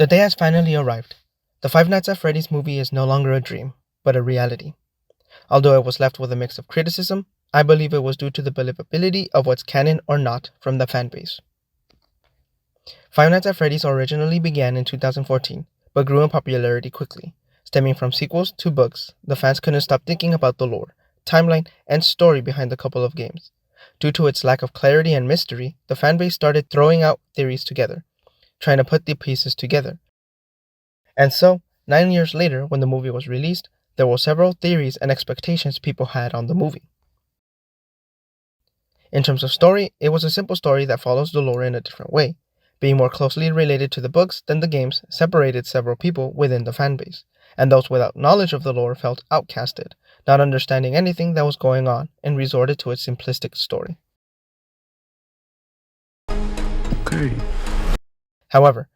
The day has finally arrived. The Five Nights at Freddy's movie is no longer a dream, but a reality. Although it was left with a mix of criticism, I believe it was due to the believability of what's canon or not from the fanbase. Five Nights at Freddy's originally began in 2014, but grew in popularity quickly. Stemming from sequels to books, the fans couldn't stop thinking about the lore, timeline, and story behind a couple of games. Due to its lack of clarity and mystery, the fanbase started throwing out theories together, trying to put the pieces together. And so, 9 years later, when the movie was released, there were several theories and expectations people had on the movie. In terms of story, it was a simple story that follows the lore in a different way. Being more closely related to the books than the games separated several people within the fanbase, and those without knowledge of the lore felt outcasted, not understanding anything that was going on, and resorted to its simplistic story. Okay. However,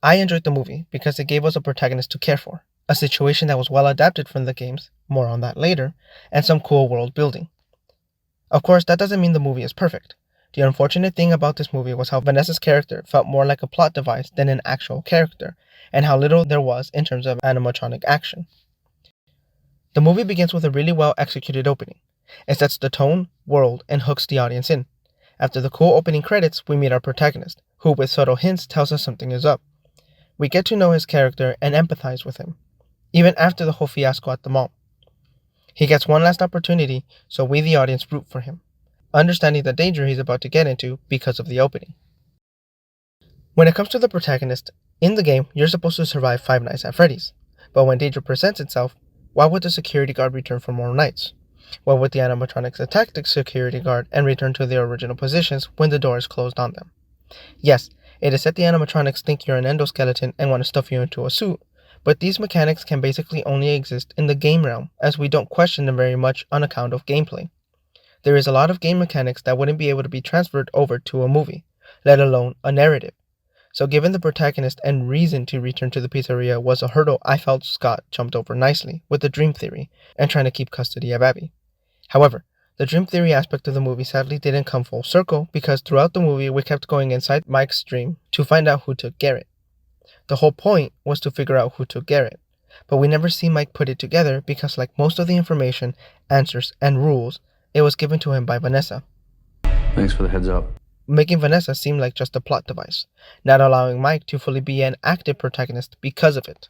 I enjoyed the movie because it gave us a protagonist to care for, a situation that was well adapted from the games, more on that later, and some cool world building. Of course, that doesn't mean the movie is perfect. The unfortunate thing about this movie was how Vanessa's character felt more like a plot device than an actual character, and how little there was in terms of animatronic action. The movie begins with a really well executed opening. It sets the tone, world, and hooks the audience in. After the cool opening credits, we meet our protagonist, who with subtle hints tells us something is up. We get to know his character and empathize with him, even after the whole fiasco at the mall. He gets one last opportunity, so we the audience root for him, understanding the danger he's about to get into because of the opening. When it comes to the protagonist, in the game you're supposed to survive 5 nights at Freddy's, but when danger presents itself, why would the security guard return for more nights? Why would the animatronics attack the security guard and return to their original positions when the door is closed on them? Yes, it is said the animatronics think you're an endoskeleton and want to stuff you into a suit, but these mechanics can basically only exist in the game realm, as we don't question them very much on account of gameplay. There is a lot of game mechanics that wouldn't be able to be transferred over to a movie, let alone a narrative. So given the protagonist and reason to return to the pizzeria was a hurdle, I felt Scott jumped over nicely with the dream theory and trying to keep custody of Abby. However, the dream theory aspect of the movie sadly didn't come full circle because throughout the movie we kept going inside Mike's dream to find out who took Garrett. The whole point was to figure out who took Garrett, but we never see Mike put it together because like most of the information, answers, and rules, it was given to him by Vanessa. Thanks for the heads up. Making Vanessa seem like just a plot device, not allowing Mike to fully be an active protagonist because of it.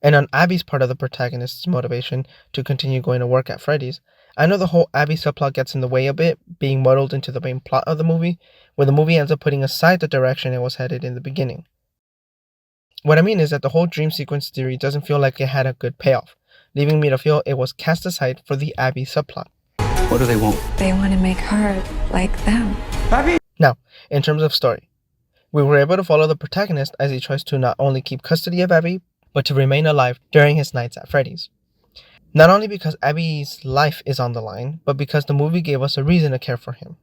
And on Abby's part of the protagonist's motivation to continue going to work at Freddy's, I know the whole Abby subplot gets in the way a bit, being muddled into the main plot of the movie, where the movie ends up putting aside the direction it was headed in the beginning. What I mean is that the whole dream sequence theory doesn't feel like it had a good payoff, leaving me to feel it was cast aside for the Abby subplot. What do they want? They want to make her like them. Abby! Now, in terms of story, we were able to follow the protagonist as he tries to not only keep custody of Abby, but to remain alive during his nights at Freddy's. Not only because Abby's life is on the line, but because the movie gave us a reason to care for him.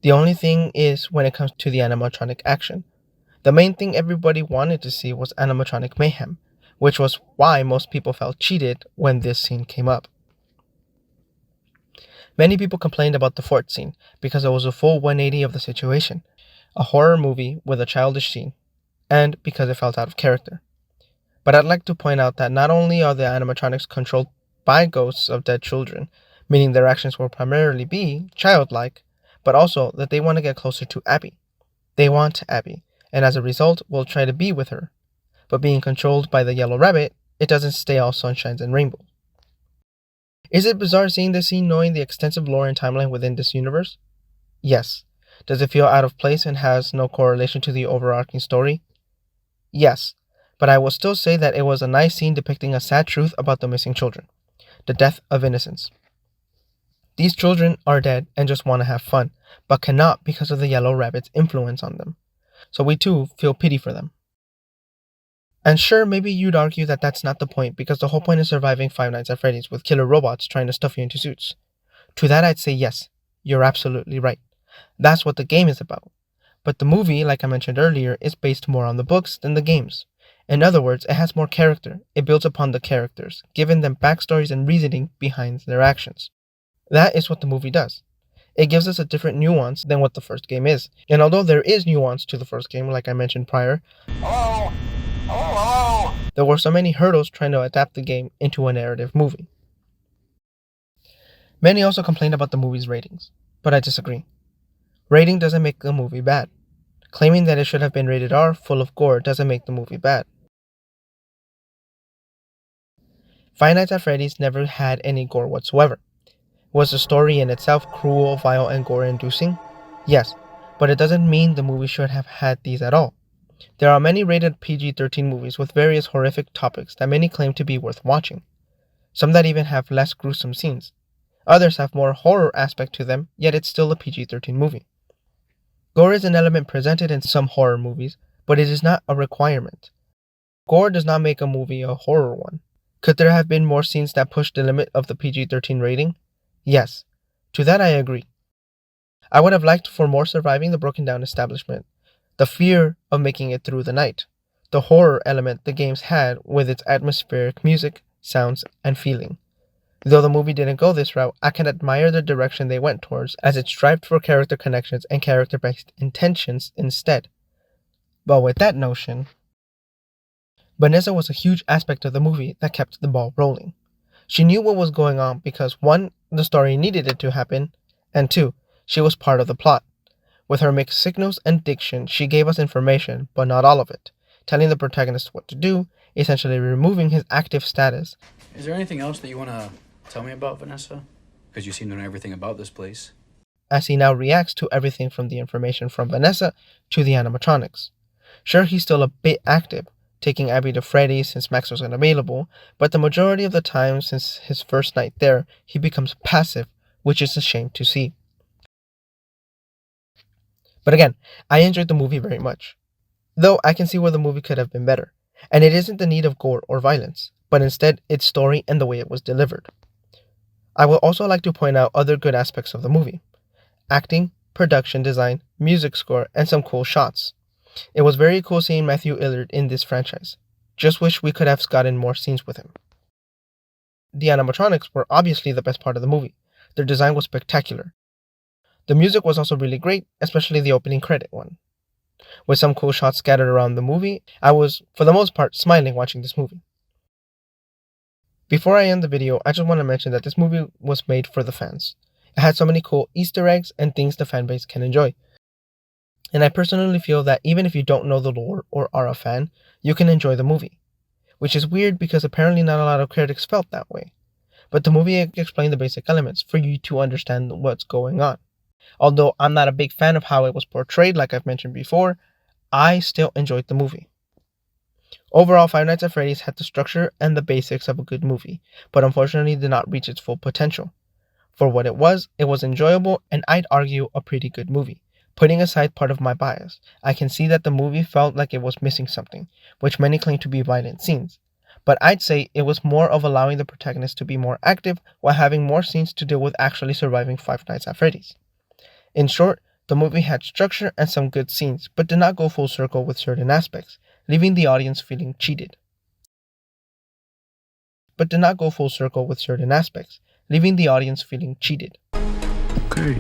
The only thing is when it comes to the animatronic action. The main thing everybody wanted to see was animatronic mayhem, which was why most people felt cheated when this scene came up. Many people complained about the fort scene because it was a full 180 of the situation, a horror movie with a childish scene, and because it felt out of character. But I'd like to point out that not only are the animatronics controlled by ghosts of dead children, meaning their actions will primarily be childlike, but also that they want to get closer to Abby. They want Abby, and as a result will try to be with her. But being controlled by the yellow rabbit, it doesn't stay all sunshines and rainbows. Is it bizarre seeing this scene knowing the extensive lore and timeline within this universe? Yes. Does it feel out of place and has no correlation to the overarching story? Yes. But I will still say that it was a nice scene depicting a sad truth about the missing children. The death of innocence. These children are dead and just want to have fun, but cannot because of the yellow rabbit's influence on them. So we too feel pity for them. And sure, maybe you'd argue that that's not the point because the whole point is surviving 5 Nights at Freddy's with killer robots trying to stuff you into suits. To that I'd say yes, you're absolutely right. That's what the game is about. But the movie, like I mentioned earlier, is based more on the books than the games. In other words, it has more character. It builds upon the characters, giving them backstories and reasoning behind their actions. That is what the movie does. It gives us a different nuance than what the first game is. And although there is nuance to the first game, like I mentioned prior, Hello? There were so many hurdles trying to adapt the game into a narrative movie. Many also complained about the movie's ratings, but I disagree. Rating doesn't make a movie bad. Claiming that it should have been rated R, full of gore, doesn't make the movie bad. Five Nights at Freddy's never had any gore whatsoever. Was the story in itself cruel, vile, and gore-inducing? Yes, but it doesn't mean the movie should have had these at all. There are many rated PG-13 movies with various horrific topics that many claim to be worth watching. Some that even have less gruesome scenes. Others have more horror aspect to them, yet it's still a PG-13 movie. Gore is an element presented in some horror movies, but it is not a requirement. Gore does not make a movie a horror one. Could there have been more scenes that pushed the limit of the PG-13 rating? Yes. To that I agree. I would have liked for more surviving the broken down establishment, the fear of making it through the night, the horror element the games had with its atmospheric music, sounds, and feeling. Though the movie didn't go this route, I can admire the direction they went towards as it strived for character connections and character-based intentions instead. But with that notion, Vanessa was a huge aspect of the movie that kept the ball rolling. She knew what was going on because 1. The story needed it to happen, and 2. She was part of the plot. With her mixed signals and diction, she gave us information, but not all of it, telling the protagonist what to do, essentially removing his active status. Is there anything else that you want to tell me about, Vanessa? Because you seem to know everything about this place. As he now reacts to everything from the information from Vanessa to the animatronics. Sure, he's still a bit active, taking Abby to Freddy since Max was unavailable, but the majority of the time since his first night there, he becomes passive, which is a shame to see. But again, I enjoyed the movie very much. Though I can see where the movie could have been better, and it isn't the need of gore or violence, but instead its story and the way it was delivered. I would also like to point out other good aspects of the movie. Acting, production design, music score, and some cool shots. It was very cool seeing Matthew Lillard in this franchise. Just wish we could have gotten more scenes with him. The animatronics were obviously the best part of the movie. Their design was spectacular. The music was also really great, especially the opening credit one. With some cool shots scattered around the movie, I was, for the most part, smiling watching this movie. Before I end the video, I just want to mention that this movie was made for the fans. It had so many cool Easter eggs and things the fanbase can enjoy. And I personally feel that even if you don't know the lore or are a fan, you can enjoy the movie. Which is weird because apparently not a lot of critics felt that way. But the movie explained the basic elements for you to understand what's going on. Although I'm not a big fan of how it was portrayed like I've mentioned before, I still enjoyed the movie. Overall, Five Nights at Freddy's had the structure and the basics of a good movie, but unfortunately did not reach its full potential. For what it was enjoyable and I'd argue a pretty good movie. Putting aside part of my bias, I can see that the movie felt like it was missing something, which many claim to be violent scenes. But I'd say it was more of allowing the protagonist to be more active while having more scenes to deal with actually surviving Five Nights at Freddy's. In short, the movie had structure and some good scenes, but did not go full circle with certain aspects, leaving the audience feeling cheated. Okay.